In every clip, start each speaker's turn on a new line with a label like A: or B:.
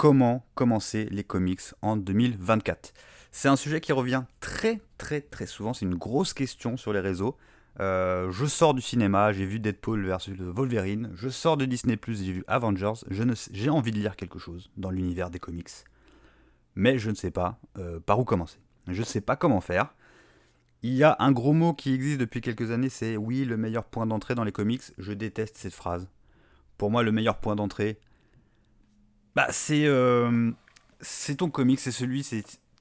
A: comment commencer les comics en 2024. C'est un sujet qui revient très très très souvent, c'est une grosse question sur les réseaux. Je sors du cinéma, j'ai vu Deadpool versus Wolverine, je sors de Disney+, j'ai vu Avengers, j'ai envie de lire quelque chose dans l'univers des comics, mais je ne sais pas par où commencer. Je ne sais pas comment faire. Il y a un gros mot qui existe depuis quelques années, c'est oui, le meilleur point d'entrée dans les comics. Je déteste cette phrase. Pour moi, le meilleur point d'entrée, bah, c'est ton comics, c'est celui,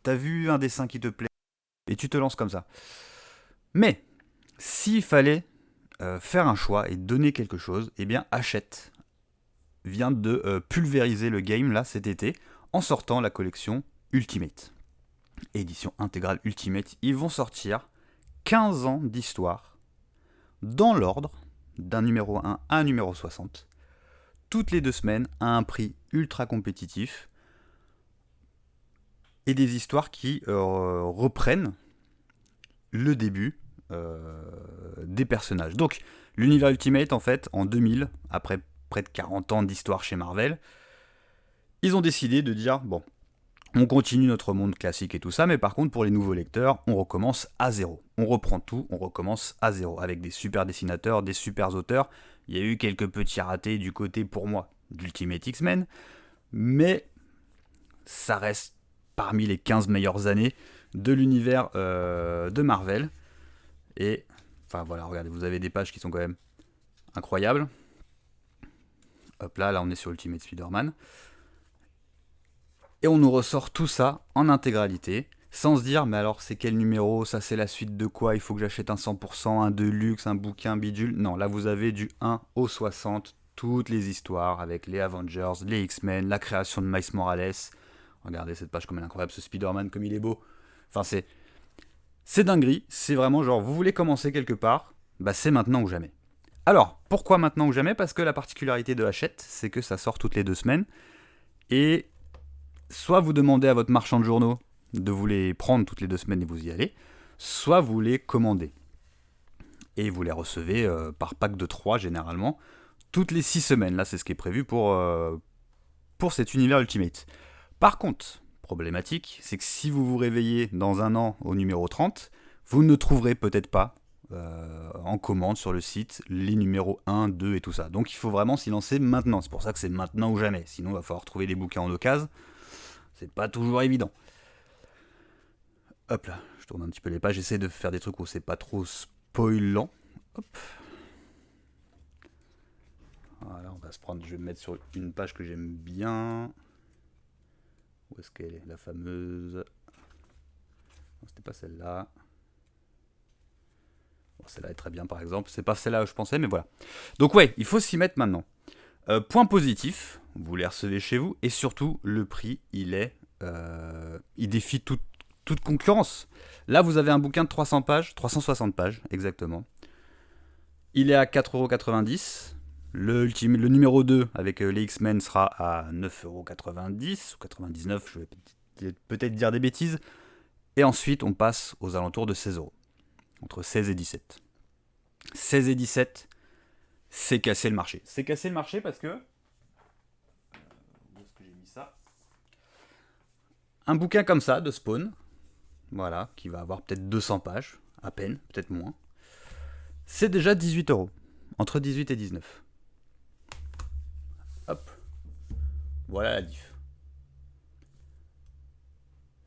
A: t'as vu un dessin qui te plaît et tu te lances comme ça. Mais s'il fallait faire un choix et donner quelque chose, eh bien Hachette vient de pulvériser le game là cet été en sortant la collection Ultimate. Édition intégrale Ultimate, ils vont sortir 15 ans d'histoire dans l'ordre d'un numéro 1 à un numéro 60, toutes les 2 semaines à un prix ultra compétitif et des histoires qui reprennent le début des personnages. Donc l'univers Ultimate, en fait, en 2000, après près de 40 ans d'histoire chez Marvel, ils ont décidé de dire, bon, on continue notre monde classique et tout ça, mais par contre, pour les nouveaux lecteurs, on recommence à zéro. On reprend tout, on recommence à zéro, avec des super dessinateurs, des super auteurs. Il y a eu quelques petits ratés du côté, pour moi, d'Ultimate X-Men, mais ça reste parmi les 15 meilleures années de l'univers de Marvel. Et, enfin voilà, regardez, vous avez des pages qui sont quand même incroyables. Hop là on est sur Ultimate Spider-Man. Et on nous ressort tout ça en intégralité, sans se dire, mais alors c'est quel numéro, ça c'est la suite de quoi, il faut que j'achète un 100%, un Deluxe, un bouquin bidule. Non, là vous avez du 1 au 60, toutes les histoires avec les Avengers, les X-Men, la création de Miles Morales. Regardez cette page comme elle est incroyable, ce Spider-Man comme il est beau. Enfin c'est dinguerie, c'est vraiment genre, vous voulez commencer quelque part, bah c'est maintenant ou jamais. Alors, pourquoi maintenant ou jamais? Parce que la particularité de Hachette, c'est que ça sort toutes les 2 semaines, et soit vous demandez à votre marchand de journaux de vous les prendre toutes les 2 semaines et vous y allez, soit vous les commandez. Et vous les recevez par pack de 3 généralement, toutes les 6 semaines. Là, c'est ce qui est prévu pour cet univers Ultimate. Par contre, problématique, c'est que si vous vous réveillez dans un an au numéro 30, vous ne trouverez peut-être pas en commande sur le site les numéros 1, 2 et tout ça. Donc il faut vraiment s'y lancer maintenant. C'est pour ça que c'est maintenant ou jamais. Sinon, il va falloir trouver des bouquins en occasion. C'est pas toujours évident. Hop là, je tourne un petit peu les pages. J'essaie de faire des trucs où c'est pas trop spoilant. Hop. Voilà, on va se prendre. Je vais me mettre sur une page que j'aime bien. Où est-ce qu'elle est, la fameuse? Non, c'était pas celle-là. Bon, celle-là est très bien par exemple. C'est pas celle-là que je pensais, mais voilà. Donc ouais, il faut s'y mettre maintenant. Point positif, vous les recevez chez vous, et surtout le prix, il défie toute concurrence. Là, vous avez un bouquin de 300 pages, 360 pages exactement. Il est à 4,90€. Le numéro 2 avec les X-Men sera à 9,90€ ou 99, je vais peut-être dire des bêtises. Et ensuite, on passe aux alentours de 16€. Entre 16 et 17. 16 et 17, c'est casser le marché. C'est casser le marché parce que... Où est-ce que j'ai mis ça? Un bouquin comme ça, de Spawn, voilà, qui va avoir peut-être 200 pages, à peine, peut-être moins, c'est déjà 18€. Entre 18 et 19. Hop. Voilà la diff.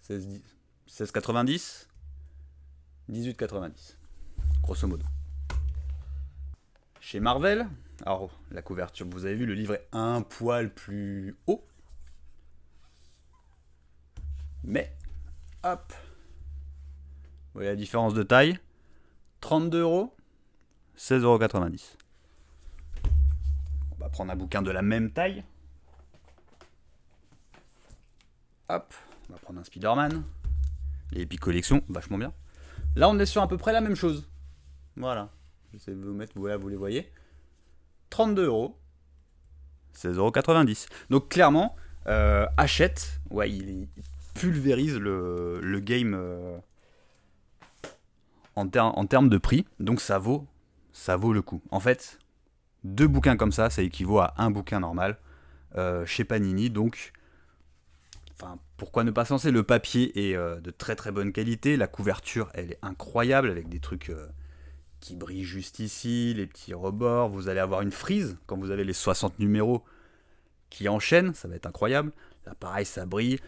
A: 16,90, 18,90. Grosso modo. Chez Marvel, alors la couverture, vous avez vu, le livre est un poil plus haut. Mais, hop. Vous voyez la différence de taille? 32€, 16,90€. On va prendre un bouquin de la même taille. Hop, on va prendre un Spider-Man. Les Epic Collection, vachement bien. Là, on est sur à peu près la même chose. Voilà. J'essaie de vous mettre, voilà, vous les voyez. 32€, 16,90€. Donc clairement, Hachette, ouais, il pulvérise le game en termes de prix. Donc ça vaut le coup. En fait, 2 bouquins comme ça équivaut à un bouquin normal chez Panini. Donc Enfin, pourquoi ne pas se lancer? Le papier est de très très bonne qualité, la couverture elle est incroyable avec des trucs qui brillent juste ici, les petits rebords, vous allez avoir une frise quand vous avez les 60 numéros qui enchaînent, ça va être incroyable. Là pareil ça brille.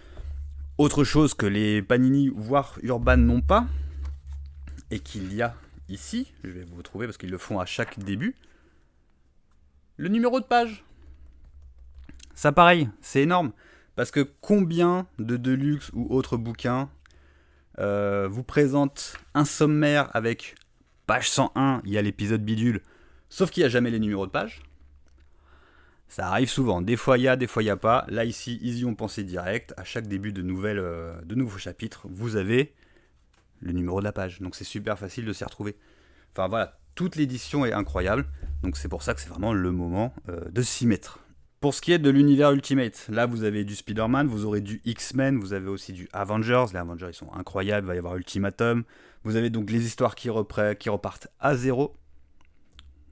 A: Autre chose que les Panini voire Urban n'ont pas, et qu'il y a ici, je vais vous trouver parce qu'ils le font à chaque début, le numéro de page. Ça pareil, c'est énorme. Parce que combien de Deluxe ou autres bouquins vous présentent un sommaire avec page 101, il y a l'épisode bidule, sauf qu'il n'y a jamais les numéros de page. Ça arrive souvent, des fois il y a, des fois il n'y a pas. Là ici, ils y ont pensé direct. À chaque début de nouveaux chapitres, vous avez le numéro de la page. Donc c'est super facile de s'y retrouver. Enfin voilà, toute l'édition est incroyable. Donc c'est pour ça que c'est vraiment le moment de s'y mettre. Pour ce qui est de l'univers Ultimate, là vous avez du Spider-Man, vous aurez du X-Men, vous avez aussi du Avengers. Les Avengers ils sont incroyables, il va y avoir Ultimatum. Vous avez donc les histoires qui repartent à zéro.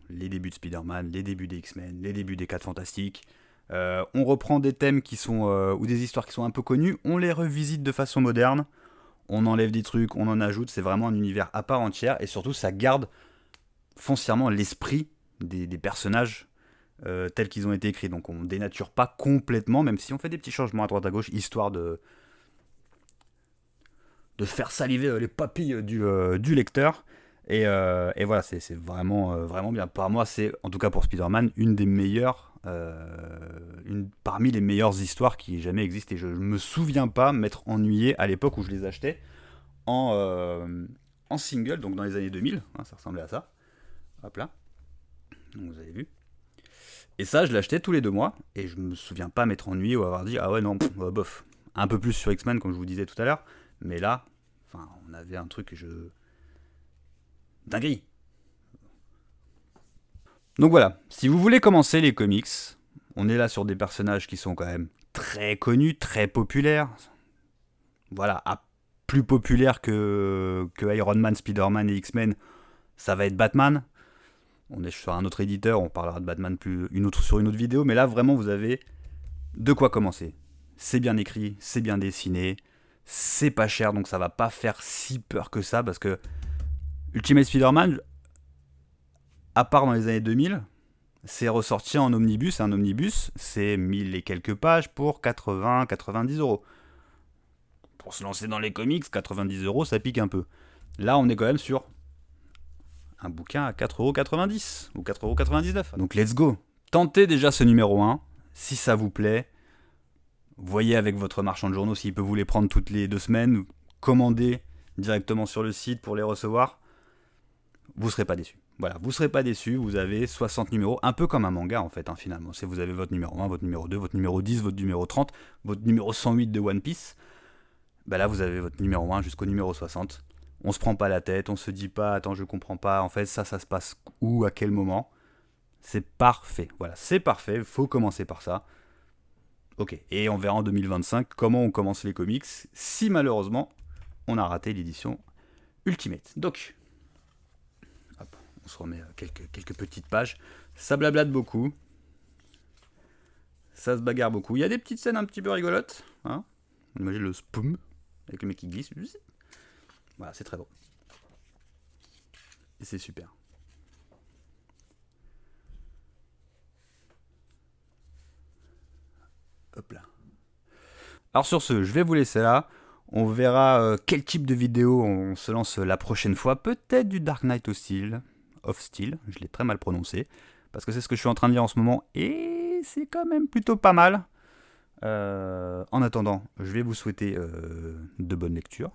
A: Les débuts de Spider-Man, les débuts des X-Men, les débuts des 4 Fantastiques. On reprend des thèmes qui sont ou des histoires qui sont un peu connues, on les revisite de façon moderne. On enlève des trucs, on en ajoute, c'est vraiment un univers à part entière et surtout ça garde foncièrement l'esprit des personnages tels qu'ils ont été écrits. Donc on dénature pas complètement, même si on fait des petits changements à droite à gauche, histoire de faire saliver les papilles du lecteur. Et voilà, c'est vraiment, vraiment bien. Par moi, c'est, en tout cas pour Spider-Man, une des meilleures, parmi les meilleures histoires qui aient jamais existé. Je ne me souviens pas m'être ennuyé à l'époque où je les achetais en single, donc dans les années 2000, hein, ça ressemblait à ça. Hop là, donc vous avez vu. Et ça, je l'achetais tous les 2 mois, et je me souviens pas m'être ennuyé ou avoir dit ah ouais non, bof. Un peu plus sur X-Men comme je vous disais tout à l'heure, mais là, enfin, on avait un truc dinguerie. Donc voilà, si vous voulez commencer les comics, on est là sur des personnages qui sont quand même très connus, très populaires. Voilà, plus populaire que Iron Man, Spider-Man et X-Men, ça va être Batman. On est sur un autre éditeur, on parlera de Batman sur une autre vidéo, mais là vraiment vous avez de quoi commencer. C'est bien écrit, c'est bien dessiné, c'est pas cher, donc ça va pas faire si peur que ça, parce que Ultimate Spider-Man, à part dans les années 2000, c'est ressorti en omnibus, et un omnibus, c'est 1000 et quelques pages pour 80-90 euros. Pour se lancer dans les comics, 90 euros, ça pique un peu. Là, on est quand même sur un bouquin à 4,90 € ou 4,99 €. Donc let's go. Tentez déjà ce numéro 1, si ça vous plaît. Voyez avec votre marchand de journaux s'il peut vous les prendre toutes les 2 semaines. Commandez directement sur le site pour les recevoir. Vous ne serez pas déçus. Voilà, vous ne serez pas déçus, vous avez 60 numéros, un peu comme un manga en fait, hein, finalement. Si vous avez votre numéro 1, votre numéro 2, votre numéro 10, votre numéro 30, votre numéro 108 de One Piece, bah là vous avez votre numéro 1 jusqu'au numéro 60. On se prend pas la tête, on se dit pas, attends je comprends pas, en fait ça se passe où, à quel moment. C'est parfait, voilà, c'est parfait, faut commencer par ça. Ok, et on verra en 2025 comment on commence les comics, si malheureusement on a raté l'édition Ultimate. Donc, hop, on se remet quelques petites pages. Ça blablate beaucoup. Ça se bagarre beaucoup. Il y a des petites scènes un petit peu rigolotes. Hein, on imagine le spoom avec le mec qui glisse. Voilà, c'est très drôle. Et c'est super. Hop là. Alors sur ce, je vais vous laisser là. On verra quel type de vidéo on se lance la prochaine fois. Peut-être du Dark Knight of Steel. Je l'ai très mal prononcé. Parce que c'est ce que je suis en train de dire en ce moment. Et c'est quand même plutôt pas mal. En attendant, je vais vous souhaiter de bonnes lectures.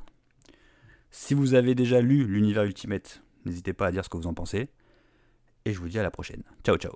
A: Si vous avez déjà lu l'univers Ultimate, n'hésitez pas à dire ce que vous en pensez. Et je vous dis à la prochaine. Ciao ciao.